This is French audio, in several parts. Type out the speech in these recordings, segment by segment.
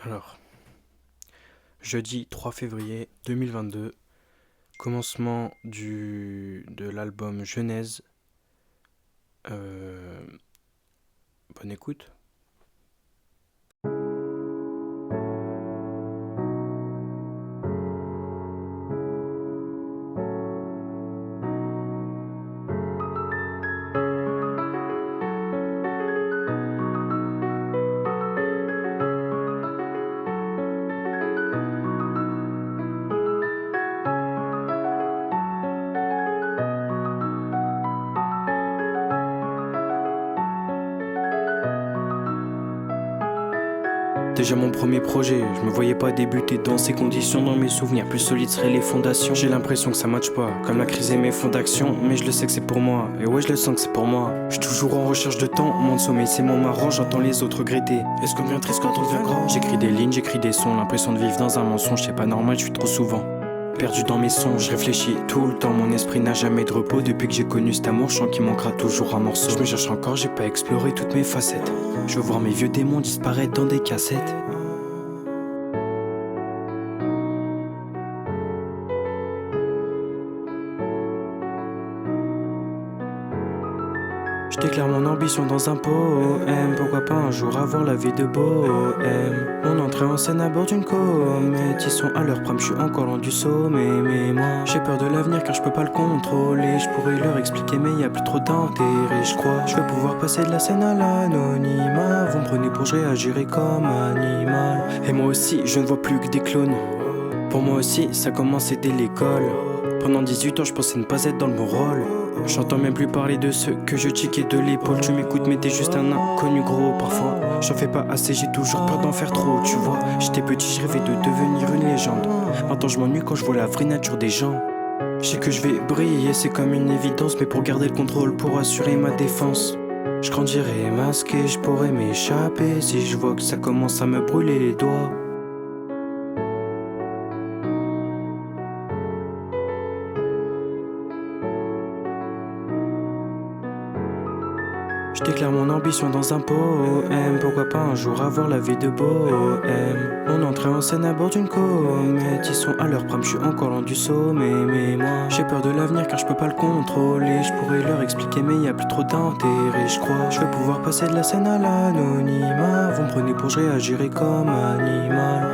Alors, jeudi 3 février 2022, commencement de l'album Genèse. Bonne écoute. Déjà mon premier projet, je me voyais pas débuter dans ces conditions. Dans mes souvenirs, plus solides seraient les fondations. J'ai l'impression que ça matche pas, comme la crise et mes fonds d'action. Mais je le sais que c'est pour moi, et ouais je le sens que c'est pour moi. Je suis toujours en recherche de temps, mon sommeil c'est mon marrant. J'entends les autres regretter, est-ce qu'on devient triste quand on devient grand? J'écris des lignes, j'écris des sons, l'impression de vivre dans un mensonge. C'est pas normal, je suis trop souvent perdu dans mes songes, je réfléchis tout le temps, mon esprit n'a jamais de repos. Depuis que j'ai connu cet amour, je sens qu'il manquera toujours un morceau. Je me cherche encore, j'ai pas exploré toutes mes facettes. Je veux voir mes vieux démons disparaître dans des cassettes. Je déclare mon ambition dans un poème. Pourquoi pas un jour avoir la vie de bohème. Mon entrée en scène à bord d'une comète. Ils sont à leur prime, je suis encore loin du sommet. Mais moi, j'ai peur de l'avenir car je peux pas le contrôler. Je pourrais leur expliquer mais y a plus trop d'intérêt. Je crois, je vais pouvoir passer de la scène à l'anonymat. Vous me prenez pour je réagirai comme animal. Et moi aussi, je ne vois plus que des clones. Pour moi aussi, ça commençait dès l'école. Pendant 18 ans, je pensais ne pas être dans le bon rôle. J'entends même plus parler de ceux que je tiquais de l'épaule. Tu m'écoutes mais t'es juste un inconnu gros. Parfois j'en fais pas assez, j'ai toujours peur d'en faire trop. Tu vois, j'étais petit, je rêvais de devenir une légende. Maintenant je m'ennuie quand je vois la vraie nature des gens. Je sais que je vais briller, c'est comme une évidence. Mais pour garder le contrôle, pour assurer ma défense, je grandirai masqué, je pourrais m'échapper. Si je vois que ça commence à me brûler les doigts. Je déclare mon ambition dans un poème. Pourquoi pas un jour avoir la vie de bohème. Mon entrée en scène à bord d'une comète. Ils sont à leur prime, je suis encore loin du sommet. Mais moi, j'ai peur de l'avenir car je peux pas le contrôler. Je pourrais leur expliquer mais y a plus trop d'intérêt. Je crois, je vais pouvoir passer de la scène à l'anonymat. Vous me prenez pour je réagirai comme animal.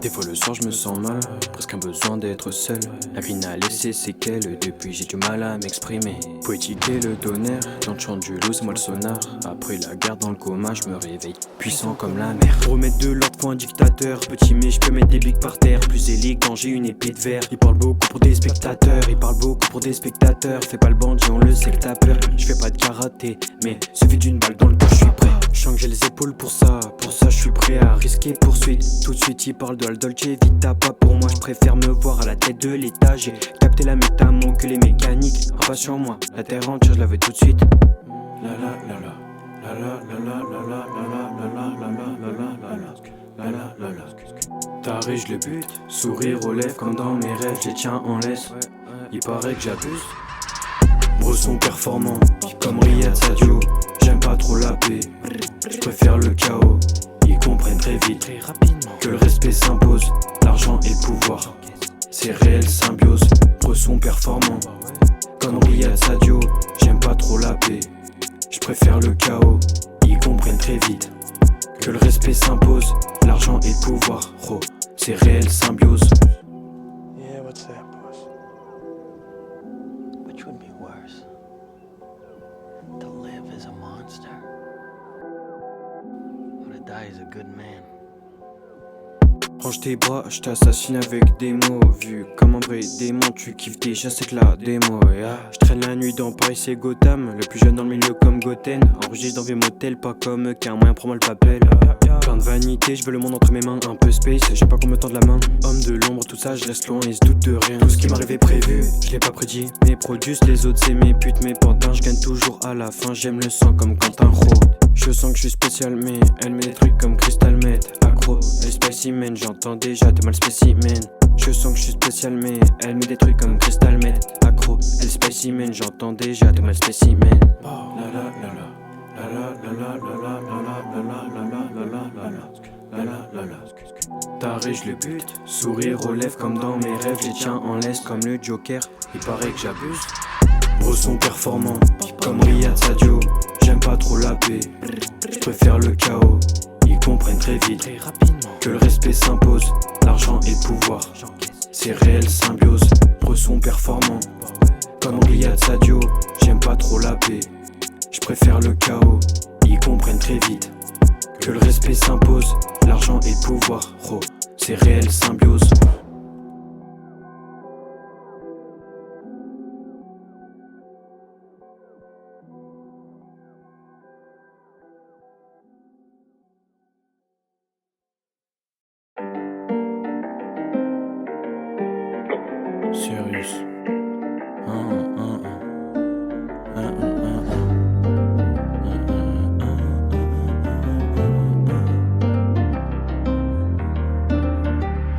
Des fois le soir je me sens mal, presque un besoin d'être seul. La vie n'a laissé séquelles, depuis j'ai du mal à m'exprimer. Poétique et le tonnerre, quand je chante du loup c'est moi le sonar. Après la guerre dans le coma je me réveille, puissant comme la mer. Pour remettre de l'ordre pour un dictateur, petit mais je peux mettre des bics par terre. Plus élégant j'ai une épée de verre. Il parle beaucoup pour des spectateurs, il parle beaucoup pour des spectateurs. Fais pas le bandit, on le sait que t'as peur. Je fais pas de karaté, mais suffit d'une balle dans le cœur je suis prêt. Je sens que j'ai les épaules pour ça je suis prêt à risquer poursuite. Tout de suite il parle de la Dolce Vita, pas pour moi, je préfère me voir à la tête de l'étage. J'ai capté la métamon que les mécaniques. Impatient moi, la terre entière je la veux tout de suite. La la la la la la la la la la la. T'arrives, je le bute, sourire aux lèvres comme dans mes rêves, je les tiens en laisse. Il paraît que j'abuse. Bresson performant, comme Riyad Sadio. J'aime pas trop la paix, je préfère le chaos. Ils comprennent très vite que le respect s'impose. L'argent et le pouvoir, c'est réel symbiose. Bresson performant, comme Riyad Sadio. J'aime pas trop la paix, je préfère le chaos. Ils comprennent très vite que le respect s'impose. L'argent et le pouvoir, oh, c'est réel symbiose. Yeah, what's that, boss? Which would be worse? To live as a monster? Or to die as a good man? Range tes bras, je t'assassine avec des mots. Vu comme un vrai démon, tu kiffes déjà, c'est que la démo. Yeah. Je traîne la nuit dans Paris, c'est Gotham. Le plus jeune dans le milieu comme Goten. Enregistre dans vieux motels, pas comme eux, qu'un moyen prend-moi le papel. Plein de vanité, je veux le monde entre mes mains. Un peu space, j'aime pas qu'on me tende la main. Homme de l'ombre, tout ça, je reste loin, ils se doutent de rien. Tout ce qui m'arrivait prévu, je l'ai pas prédit. Mes produits, les autres, c'est mes putes, mes pantins. Je gagne toujours à la fin, j'aime le sang comme Quentin Ro. Je sens que je suis spécial, mais elle met des trucs comme Crystal Meth. Accro, elle est spécimen, j'entends déjà de mal spécimen. Je sens que je suis spécial, mais elle met des trucs comme Crystal Meth. Accro, elle est spécimen, j'entends déjà de mal spécimen. Taré, je le bute, sourire aux lèvres comme dans mes rêves. Je les tiens en laisse comme le Joker, il paraît que j'abuse. Gros son performant, comme Riyad Sadio. J'aime pas trop la paix, je préfère le chaos. Ils comprennent très vite que le respect s'impose. L'argent et le pouvoir, c'est réel symbiose. Gros son performant, comme Riyad Sadio. J'aime pas trop la paix, je préfère le chaos. Ils comprennent très vite que le respect s'impose. L'argent et le pouvoir, oh, c'est réel symbiose. Serious.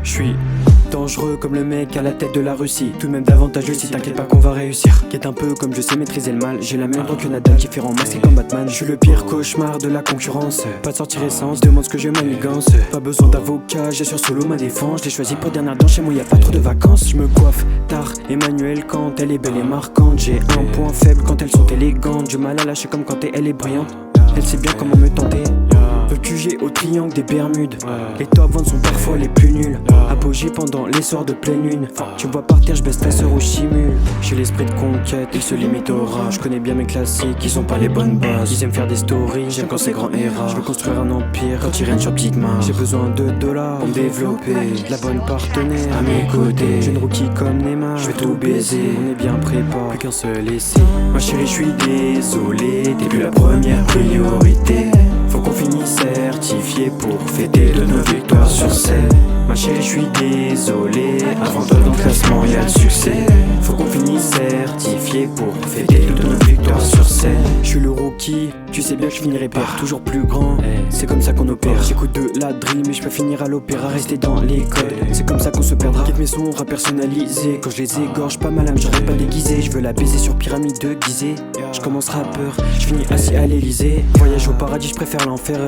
Je suis dangereux comme le mec à la tête de la Russie. Tout de même d'avantageux si t'inquiète pas qu'on va réussir. Quête un peu comme je sais maîtriser le mal. J'ai la même drogue que Nadal qui fait masqué comme Batman. Je suis le pire cauchemar de la concurrence. Pas de sortir essence, demande ce que je manigance. Pas besoin d'avocat, j'assure solo ma défense. Je l'ai choisi pour dernière danse, chez moi y a pas trop de vacances. Je me coiffe tard, Emmanuel quand elle est belle et marquante. J'ai un point faible quand elles sont élégantes. Du mal à lâcher comme quand elle est brillante. Elle sait bien comment me tenter. Veut QG au triangle des Bermudes. Les top ventes sont parfois les plus nuls. Apogée pendant les soirs de pleine lune. Tu me vois par terre, je baisse ta sœur au chimule. J'ai l'esprit de conquête, il se limite au rap. Je connais bien mes classiques, ils ont pas les bonnes bases. Ils aiment faire des stories, j'aime quand c'est grand et rare. Je veux construire un empire quand ils règnent sur petite main. J'ai besoin de dollars pour me développer. De la bonne partenaire à mes côtés. Jeune rookie comme Neymar, je vais tout baiser. On est bien préparé, plus qu'un seul essai. Ma chérie, je suis désolé, t'es plus la première priorité. Faut qu'on finisse certifié pour fêter de nos victoires sur scène. Ma chérie, je suis désolé, avant toi dans le classement y'a le succès. Faut qu'on finisse certifié pour fêter de nos victoires sur scène. Je suis le rookie, tu sais bien que je finirai père, toujours plus grand. C'est comme ça qu'on opère. J'écoute de la drill, mais je peux finir à l'opéra, rester dans les codes. C'est comme ça qu'on se perdra. Quitte mes sons rap personnalisés. Quand je les égorge pas mal, j'arrête pas déguisé. Je veux la baiser sur pyramide de Gizeh. Je commence rappeur, je finis assis à l'Elysée. Voyage au paradis, je préfère l'enfer.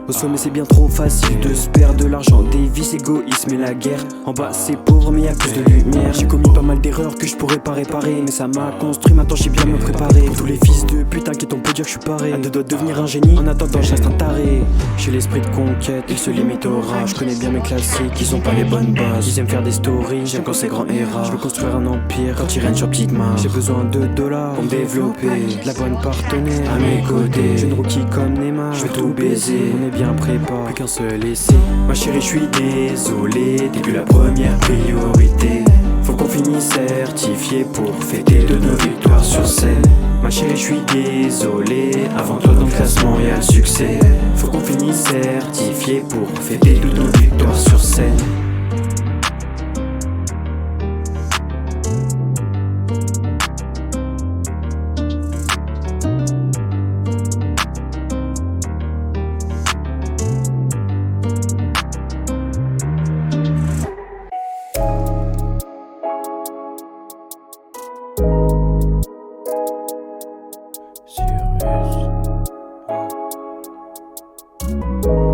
Au sommet c'est bien trop facile de se perdre de l'argent, des vices, égoïsme et la guerre. En bas c'est pauvre mais y'a plus de lumière. J'ai commis pas mal d'erreurs que je pourrais pas réparer, mais ça m'a construit, maintenant j'ai bien me préparer. Pour tous les fils de pute, inquiète on peut dire que je suis paré. À deux doigts de devenir un génie, en attendant je reste un taré. J'ai l'esprit de conquête, il se limite au rap. Je connais bien mes classiques, ils ont pas les bonnes bases. Ils aiment faire des stories, j'aime quand c'est grand et rare. Je veux construire un empire quand ils règnent sur petite main. J'ai besoin de dollars pour me développer, de la bonne partenaire à mes côtés. Jeune rookie comme Neymar, je vais tout baiser. On est bien préparé, plus qu'un seul essai. Ma chérie, je suis désolé, t'es plus la première priorité. Faut qu'on finisse certifié pour fêter de nos victoires sur scène. Ma chérie, je suis désolé, avant toi dans le classement y'a le succès. Faut qu'on finisse certifié pour fêter de nos victoires sur scène.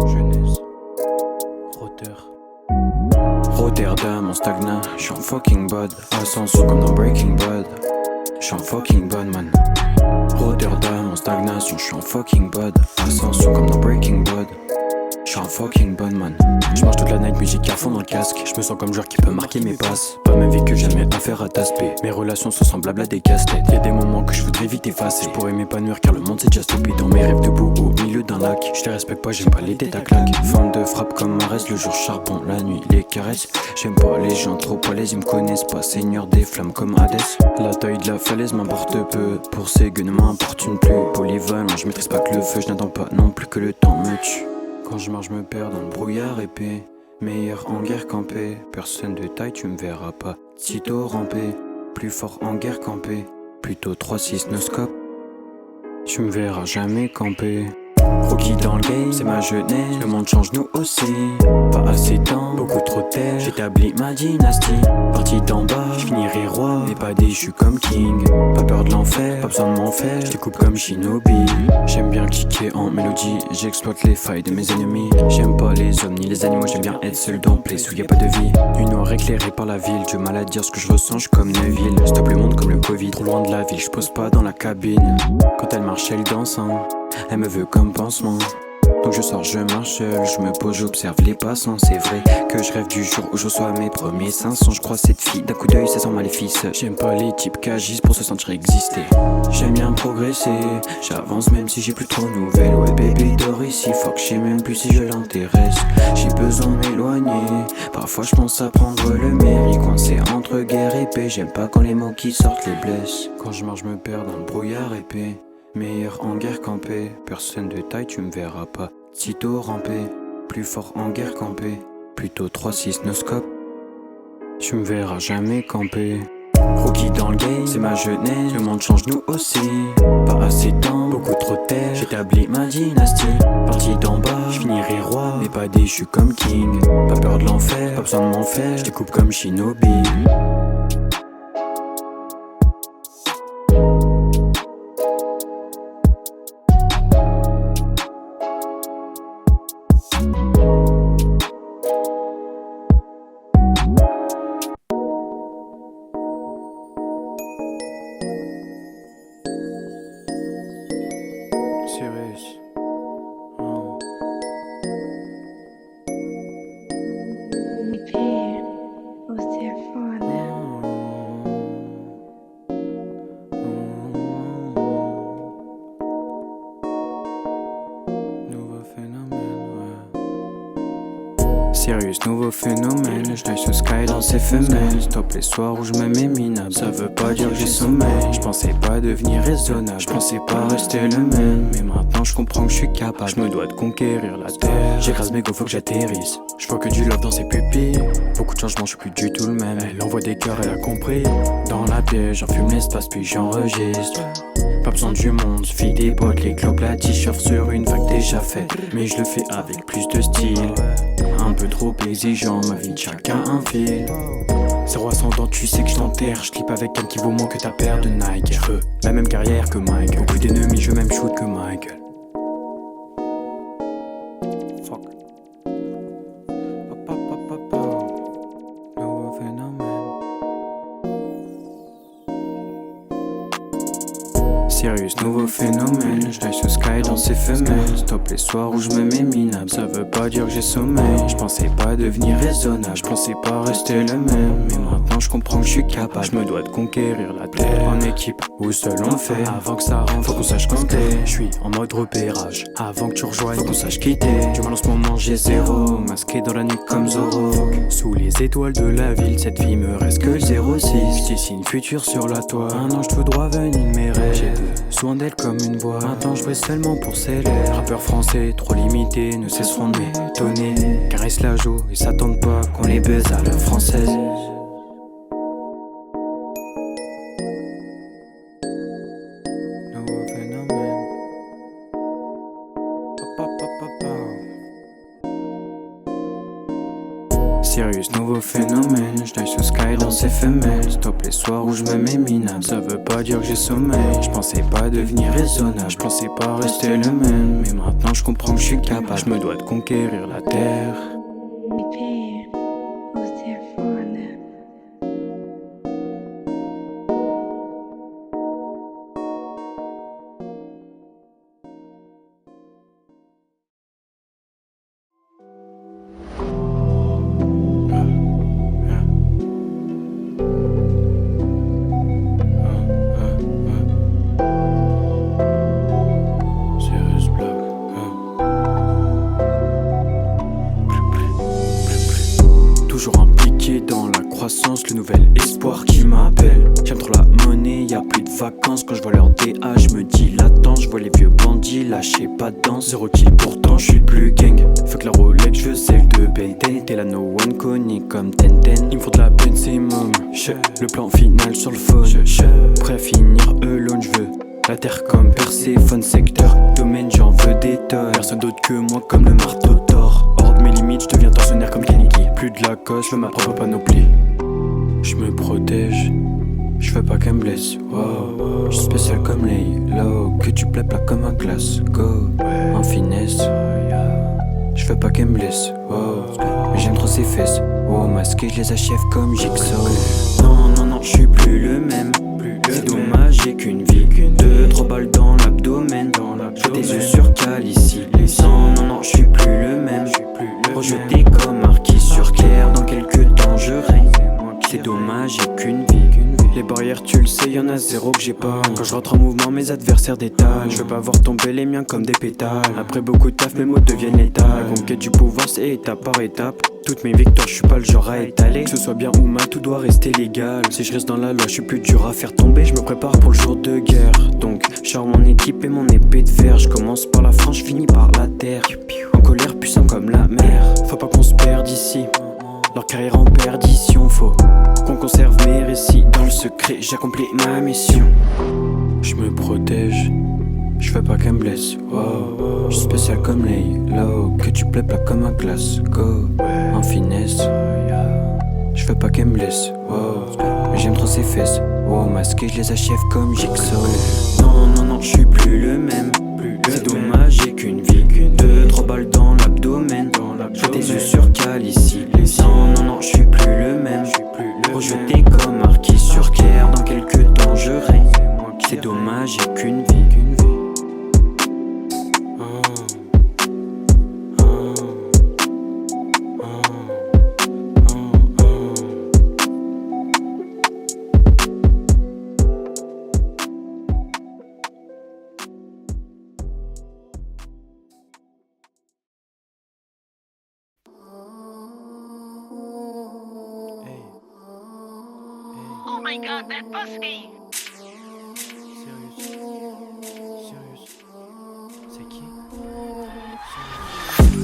Jeunesse, Rotterdam, on stagna, j'suis en fucking bad. Ascension comme dans Breaking Bad, j'suis en fucking bad man. Rotterdam, en stagnation, j'suis en fucking bad. Ascension comme dans Breaking Bad, musique à fond dans le casque. Je me sens comme joueur qui peut marquer mes passes. Pas ma vie que jamais affaire à tasper. Mes relations sont semblables à des casse-têtes. Y'a des moments que je voudrais vite effacer. Je pourrais m'épanouir car le monde c'est déjà stupide. Dans mes rêves debout au milieu d'un lac. Je te respecte pas, j'aime pas les têtes à claque. Fin de frappe comme Marès, le jour charbon, la nuit les caresses. J'aime pas les gens trop à l'aise, ils me connaissent pas. Seigneur des flammes comme Hadès. La taille de la falaise m'importe peu. Pour ces gueux ne m'importune plus. Polyvalent, je maîtrise pas que le feu. Je n'attends pas non plus que le temps me tue. Quand je marche, je me perds dans le brouillard épais. Meilleur en guerre campé. Personne de taille, tu me verras pas. Sitôt rampé. Plus fort en guerre campé. Plutôt 3-6 no scope. Tu me verras jamais camper. Rookie dans le game, c'est ma jeunesse. Le monde change, nous aussi. Pas assez de temps, beaucoup trop de terre. J'établis ma dynastie. Parti d'en bas, je finirai roi. Mais pas déçu comme king. Pas peur de l'enfer, pas besoin de m'en faire. Je découpe comme Shinobi. J'aime bien kicker en mélodie. J'exploite les failles de mes ennemis. J'aime pas les hommes ni les animaux. J'aime bien être seul dans place où y a pas de vie. Une noire éclairée par la ville. Du mal à dire ce que je ressens, je comme Neville. Stop le monde comme le Covid. Trop loin de la ville, je pose pas dans la cabine. Quand elle marche, elle danse, hein. Elle me veut comme pansement. Donc je sors, je marche seul, je me pose, j'observe les passants. C'est vrai que je rêve du jour où je reçois mes premiers 500. Je crois cette fille, d'un coup d'œil ça sent maléfice. J'aime pas les types qui agissent pour se sentir exister. J'aime bien progresser, j'avance même si j'ai plus trop de nouvelles. Ouais baby dors ici, fuck je sais même plus si je l'intéresse. J'ai besoin de m'éloigner, parfois je pense à prendre le mairie. Coincé entre guerre et paix, j'aime pas quand les mots qui sortent les blessent. Quand je marche je me perds dans le brouillard épais. Meilleur en guerre campé, personne de taille tu me verras pas. Sitôt rampé, plus fort en guerre campé. Plutôt 3-6 no scope. Tu me verras jamais camper. Rookie dans le game, c'est ma jeunesse. Le monde change, nous aussi. Pas assez de temps, beaucoup trop de terre. J'établis ma dynastie. Parti d'en bas, je finirai roi. Mais pas déçu comme king. Pas peur de l'enfer, pas besoin de m'en faire. Je découpe comme Shinobi. Sirius. Repair was there for them. Nouveau phénomène, ouais. Sirius, nouveau phénomène. Je ce sky dans ses femelles. Stop les soirs où je me mets minable. Ça veut pas dire que j'ai sommeil. Je pensais pas devenir raisonnable. Je pensais pas rester le même. Mais maintenant je comprends que je suis capable. Je me dois de conquérir la terre. J'écrase mes go, faut que j'atterrisse. Je vois que du love dans ses pupilles. Beaucoup de changements, je suis plus du tout le même. Elle envoie des cœurs, elle a compris. Dans la pièce, j'en fume l'espace puis j'enregistre. Pas besoin du monde, suffit des bottes, les globes, la t-shirt sur une vague déjà fait. Mais je le fais avec plus de style. Un peu trop exigeant, ma vie de chacun un fil. Zéro ascendant, tu sais que je t'enterre. Je clip avec elle qui vaut moins que ta paire de Nike. Je veux la même carrière que Mike. Beaucoup d'ennemis, je veux même shoot que Michael. Fuck. Nouveau phénomène. Sirius, nouveau phénomène. Je ce sky dans ses femelles. Stop les soirs où je me mets minable. Ça veut pas dire que j'ai sommeil. Je pensais pas devenir raisonnable. Je pensais pas rester le même. Mais maintenant je comprends que je suis capable. Je me dois de conquérir la terre. En équipe ou seul on le fait. Avant que ça rentre, faut qu'on sache compter. Je suis en mode repérage. Avant que tu rejoignes, faut qu'on sache quitter. Du mal en ce moment j'ai zéro. Masqué dans la nuit comme Zoro. Sous les étoiles de la ville, cette vie me reste que le 06. Je dessine futur sur la toile. Un ange tout droit venu de mes rêves. J'ai besoin d'elle comme une voix. Maintenant je vais seulement pour célèbre. Rappeurs français trop limités ne cesseront de m'étonner. Caresse la joue et s'attendent pas qu'on les baise à la française. Nouveau phénomène. Sirius, nouveau phénomène. Je ce sky dans ses femelles. Stop les soirs où je me mets minable. Ça veut pas dire que j'ai sommeil. Je pensais pas devenir raisonnable. Je pensais pas rester le même. Mais maintenant je comprends que je suis capable. Je me dois de conquérir la terre. Repair was there for them. Toujours impliqué dans la croissance, le nouvel espoir qui m'appelle. J'aime trop la monnaie, y'a plus de vacances. Quand je vois leur DA, je me dis l'attends. Je vois les vieux bandits lâcher pas de danse. 0 kill pourtant, je suis le plus gang. Fuck la Rolex, je veux celle de Belden. T'es là, no one connu comme Tenten. Il me faut de la peine, c'est môme. Le plan final sur le phone. Prêt à finir alone, je veux la terre comme Perséphone, secteur, domaine, j'en veux des tonnes. Personne d'autre que moi comme le marteau d'or. Hors de mes limites, je deviens tortionnaire comme Kaneki. Plus de la coche, je veux ma propre panoplie. Je me protège, je veux pas qu'elle me blesse. Wow. Je suis spécial comme Laylo, que tu plais plat comme un Glasgow. En finesse, je veux pas qu'elle me blesse. Wow. Mais j'aime trop ses fesses. Wow, masqué, je les achève comme Jigsaw. Non, non, non, je suis plus le même. C'est dommage, j'ai qu'une vie. 2-3 balles dans l'abdomen. J'ai des yeux sur cale ici. Non, non, non, je suis plus le même. Rejeté comme marquis sur Claire. Dans quelques temps je règne. C'est dommage, j'ai qu'une vie. Les barrières, tu le sais, y'en a zéro que j'ai pas. Quand je rentre en mouvement, mes adversaires détalent. Je veux pas voir tomber les miens comme des pétales. Après beaucoup de taf, mes mots deviennent létals. La conquête du pouvoir, c'est étape par étape. Toutes mes victoires, je suis pas le genre à étaler. Que ce soit bien ou mal, tout doit rester légal. Si je reste dans la loi, je suis plus dur à faire tomber. Je me prépare pour le jour de guerre. Donc, charme mon équipe et mon épée de fer. Je commence par la France, je finis par la terre. En colère, puissant comme la mer. Faut pas qu'on se perde ici. Leur carrière en perdition, faut qu'on conserve mes récits. Dans le secret, j'accomplis ma mission. Je me protège, je veux pas qu'elle me blesse. Wow. Je suis spécial comme Laylo, que tu plais plat comme un Glasgow. En finesse, je veux pas qu'elle me blesse. Wow. Mais j'aime trop ses fesses. Wow, masqué, je les achève comme Jigsaw. Non, non, non, je suis plus le même. C'est dommage, j'ai qu'une vie. 2-3 balles dans l'abdomen. J'ai des yeux sur cale ici. Non, non, non, je suis plus le même. Rejeté comme marquis sur Claire. Dans quelques temps je règne. C'est dommage, j'ai qu'une vie. Oh my god, that pussy! C'est qui?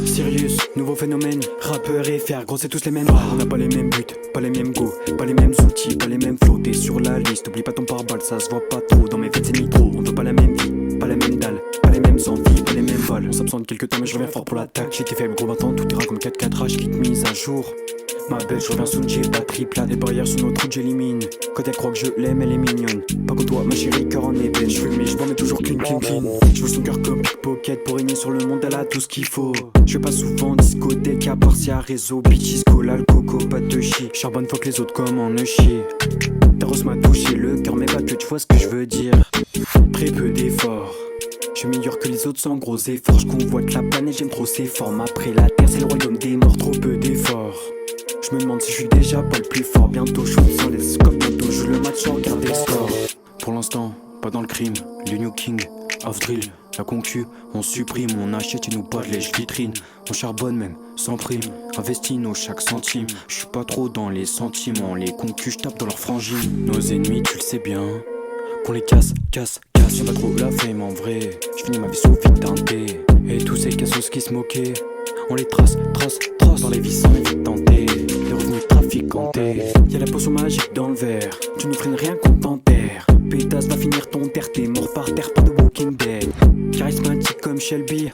Sirius, nouveau phénomène, rappeur et faire gros c'est tous les mêmes. On n'a pas les mêmes buts, pas les mêmes goûts, pas les mêmes outils, pas les mêmes flots. T'es sur la liste, oublie pas ton pare-balles, ça se voit pas trop. Dans mes fêtes c'est nitro, on veut pas la même vie, pas la même dalle, pas les mêmes envies, pas les mêmes vols. On s'absente quelques temps mais je reviens fort pour l'attaque. J'étais faible gros maintenant, tout ira comme 4-4H, quitte mise à jour. Ma belle, je reviens soon, j'ai batterie plate. Les barrières sous notre route, j'élimine. Quand elle croit que je l'aime, elle est mignonne. Pas comme toi, ma chérie, cœur en ébène. Je fume mais je vois mais toujours clean, clean, clean. Je veux son cœur comme pickpocket. Pour régner sur le monde, elle a tout ce qu'il faut. Je fais pas souvent discothèque, à part si à réseau. Bitches, cola, le coco, pas de chi. Charbonne, faut que les autres comme en chier. Ta rose m'a touché le cœur, mais pas que tu vois ce que je veux dire. Très peu d'efforts. Je suis meilleur que les autres sans gros efforts. Je convoite la planète, j'aime trop ses formes. Après la terre, c'est le royaume des morts. Trop peu d'efforts. Je me demande si je suis déjà pas le plus fort. Bientôt je suis sans les scopes, bientôt je joue le match sans regarder le score. Pour l'instant, pas dans le crime, le new king, off drill, la concu, on supprime, on achète et nous pas de lèche vitrine. On charbonne même, sans prime, investis nos chaque centime. Je suis pas trop dans les sentiments, les concus, je tape dans leurs frangines. Nos ennemis, tu le sais bien, qu'on les casse, casse, casse. J'ai pas trop la fame en vrai, je finis ma vie sous vite teinté. Et tous ces cassos qui se moquaient, on les trace, trace, trace. Dans les vies sans vite tenter, les revenus trafiquantés. Y'a la potion magique dans le verre, tu ne freines rien qu'on t'enterre. Pétasse va finir ton terre, t'es mort par terre, pas de Walking Dead. Charismatique comme Shelby,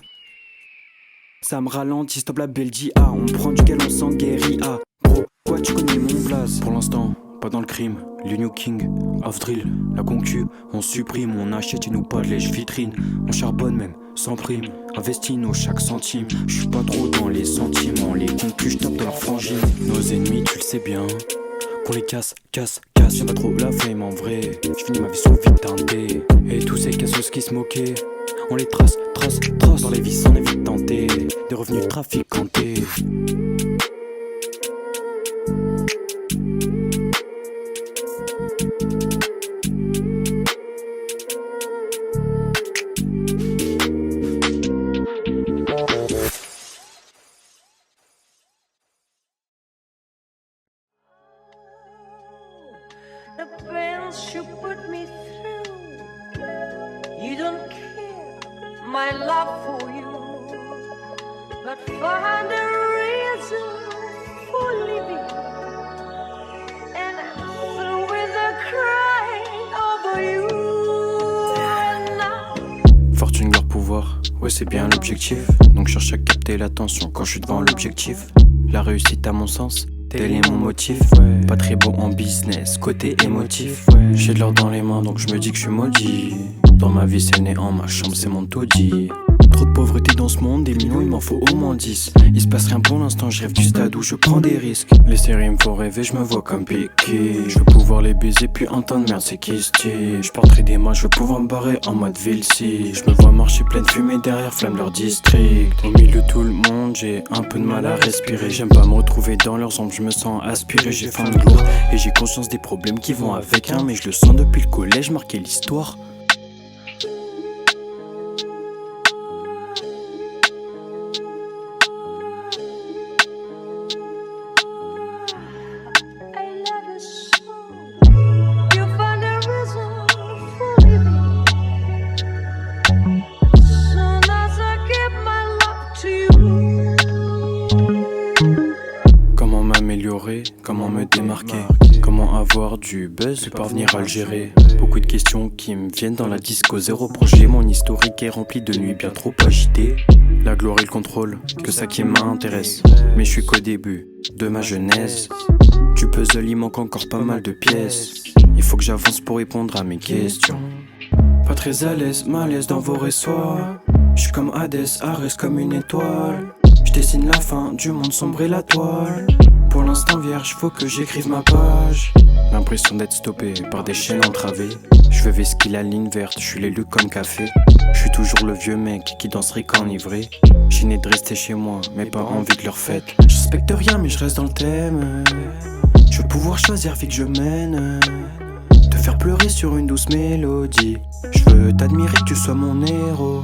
ça me ralentit, stop la Belgique. Ah, on prend du gal, on s'en guérit. Ah, bro, quoi tu connais mon place? Pour l'instant, pas dans le crime, le new king, off drill, la concu, on supprime, on achète et nous pas de lèche vitrine. On charbonne même, sans prime, investis nos chaque centime. Je suis pas trop dans les sentiments, les concus, je tape dans leurs frangines. Nos ennemis, tu le sais bien, qu'on les casse, casse, casse. J'ai pas trop la fame en vrai, je finis ma vie sous vite teinté. Et tous ces cassos qui se moquaient, on les trace, trace, trace. Dans les vies sans vite tenter, des revenus trafiquantés. find a reason for living, and I'm through with the crying over you. And now Fortune, gloire, pouvoir, ouais c'est bien l'objectif. Donc cherche à capter l'attention quand je suis devant l'objectif. La réussite à mon sens, tel est mon motif. Pas très beau en business, côté émotif. J'ai de l'or dans les mains donc je me dis que je suis maudit. Dans ma vie c'est né en ma chambre, c'est mon taudis. Trop de pauvreté dans ce monde, des millions il m'en faut au moins 10. Il se passe rien pour l'instant, je rêve du stade où je prends des risques. Les séries me font rêver, je me vois comme Piqué. Je veux pouvoir les baiser puis entendre merde c'est qui se tire. Je porterai des mains, je veux pouvoir me barrer en mode Vilsi. Je me vois marcher pleine fumée derrière flamme leur district. Au milieu de tout le monde, j'ai un peu de mal à respirer. J'aime pas me retrouver dans leurs ombres, je me sens aspiré. J'ai faim de gloire et j'ai conscience des problèmes qui vont avec mais je le sens depuis le collège, marquer l'histoire. Comment me démarquer, comment avoir du buzz et parvenir à le gérer. Beaucoup de questions qui me viennent dans la disco, zéro projet. Mon historique est rempli de nuits bien trop agitées. La gloire et le contrôle, que ça qui m'intéresse. Mais je suis qu'au début de ma genèse. Du puzzle il manque encore pas mal de pièces. Il faut que j'avance pour répondre à mes questions. Pas très à l'aise, malaise dans vos ressoirs. J'suis comme Hadès, Arès comme une étoile. J'dessine la fin du monde sombre et la toile. Pour l'instant vierge, faut que j'écrive ma page. L'impression d'être stoppé par des chaînes entravées. Je veux vesquiller la ligne verte, je suis l'élu comme café. Je suis toujours le vieux mec qui danserait qu'enivré. J'ai né de rester chez moi, mais pas envie de leur fête. Je respecte rien mais je reste dans le thème. Je veux pouvoir choisir vie que je mène. Te faire pleurer sur une douce mélodie. Je veux t'admirer que tu sois mon héros.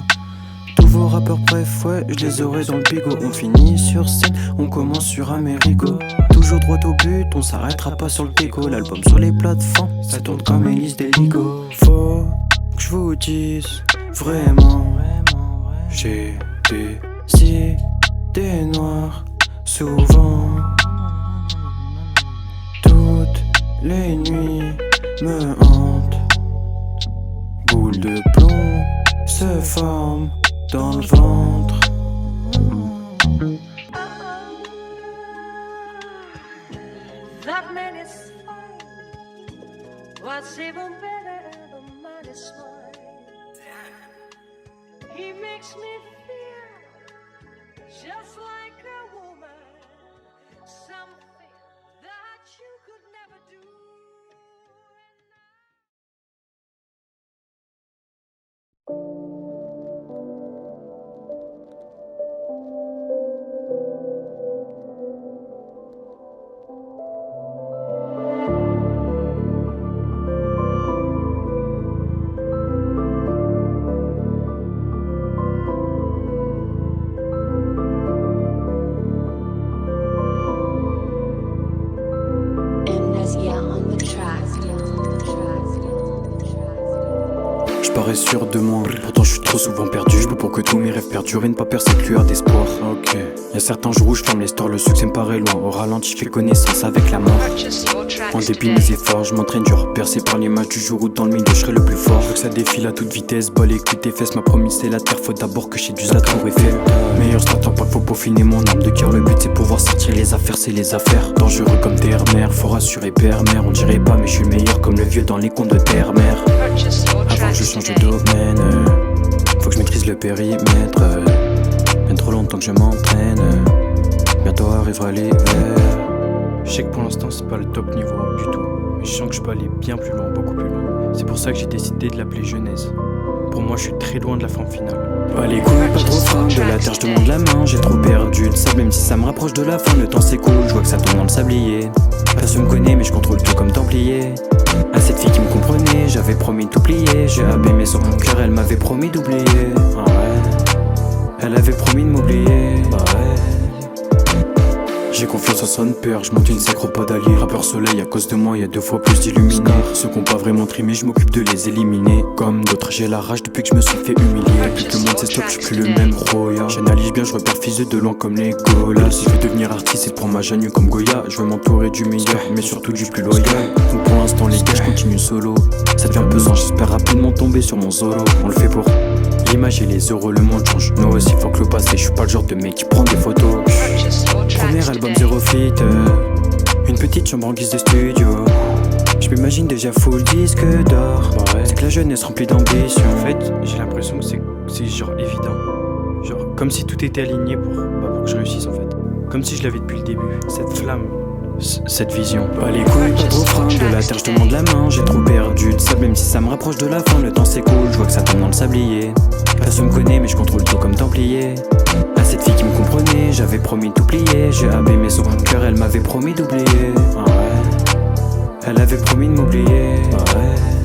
Tous vos rappeurs bref, ouais, je les aurai dans le bigot. On finit sur scène, on commence sur Amerigo. Toujours droit au but, on s'arrêtera pas sur le déco. L'album sur les plateformes, ça tourne comme Élise Deligo. Faut que je vous dise vraiment, j'ai des idées noires souvent. Toutes les nuits me hantent. Boule de plomb se forme dans le ventre. that man is fine. What's even better, the man is mine. He makes me feel just like a woman, something that you could never do. Je parais sûr de moi, pourtant je suis trop souvent perdu. Je veux pour que tous mes rêves perdurent et ne pas perdre cette lueur d'espoir. Ok, y'a certains jours où je ferme les stores, le succès me paraît loin. Au ralenti, je fais connaissance avec la mort. En dépit de mes efforts, je m'entraîne dur, percé par l'image du jour où dans le milieu je serai le plus fort. Je veux que ça défile à toute vitesse, balle écoute tes fesses. Ma promise c'est la terre, faut d'abord que j'ai du la tour Eiffel. Meilleur start pas, faut peaufiner mon arme de cœur. Le but c'est pouvoir sortir les affaires, c'est les affaires. Dangereux comme terre-mère, faut rassurer père-mère. On dirait pas mais je suis le meilleur comme le vieux dans les contes de terre-mère. Avant que je change de domaine, faut que je maîtrise le périmètre. Bien trop longtemps que je m'entraîne, bientôt arrivera l'hiver. Je sais que pour l'instant c'est pas le top niveau du tout, mais je sens que je peux aller bien plus loin, beaucoup plus loin. C'est pour ça que j'ai décidé de l'appeler Genèse. Pour moi je suis très loin de la forme finale. Pas les couilles, pas trop fin, de la terre je demande la main. J'ai trop perdu de sable, même si ça me rapproche de la fin. Le temps s'écoule, je vois que ça tourne dans le sablier. Personne me connaît mais je contrôle tout comme Templier. À cette fille qui me comprenait, j'avais promis de tout plier. J'ai abîmé son cœur, elle m'avait promis d'oublier. Ah ouais, elle avait promis de m'oublier. Bah ouais. J'ai confiance à son père, je monte une sacro-pas d'alliés. Rappeur soleil, à cause de moi, y'a 2 fois plus d'illuminés. Ceux qui ont pas vraiment trimé, je m'occupe de les éliminer. Comme d'autres, j'ai la rage depuis que je me suis fait humilier. Depuis que le monde s'est stop, je suis plus le même Roya. J'analyse bien, je repère fils de loin comme les Golas. Si je veux devenir artiste, c'est de prendre ma Janu comme Goya. Je veux m'entourer du meilleur, mais surtout du plus loyal. Donc pour l'instant, les gars, je continue solo. Ça devient pesant, j'espère rapidement tomber sur mon solo. On le fait pour l'image et les euros, le monde change. Nous aussi, faut que le passé, je suis pas le genre de mec qui prend des photos. Premier album zéro feat, une petite chambre en guise de studio. Je m'imagine déjà full disque d'or. C'est que la jeunesse remplie d'ambition. En fait, j'ai l'impression que c'est genre évident. Genre comme si tout était aligné pour que je réussisse en fait. Comme si je l'avais depuis le début. Cette flamme, cette vision. Pas les couilles, pas trop frein. De la terre, je demande la main. J'ai trop perdu de sable, même si ça me rapproche de la fin. Le temps s'écoule, je vois que ça tombe dans le sablier. Personne me connaît, mais je contrôle tout comme Templier. À cette fille qui me comprenait, j'avais promis de tout plier. J'ai abîmé son cœur, elle m'avait promis d'oublier. Ah ouais. Elle avait promis de m'oublier. Ah ouais.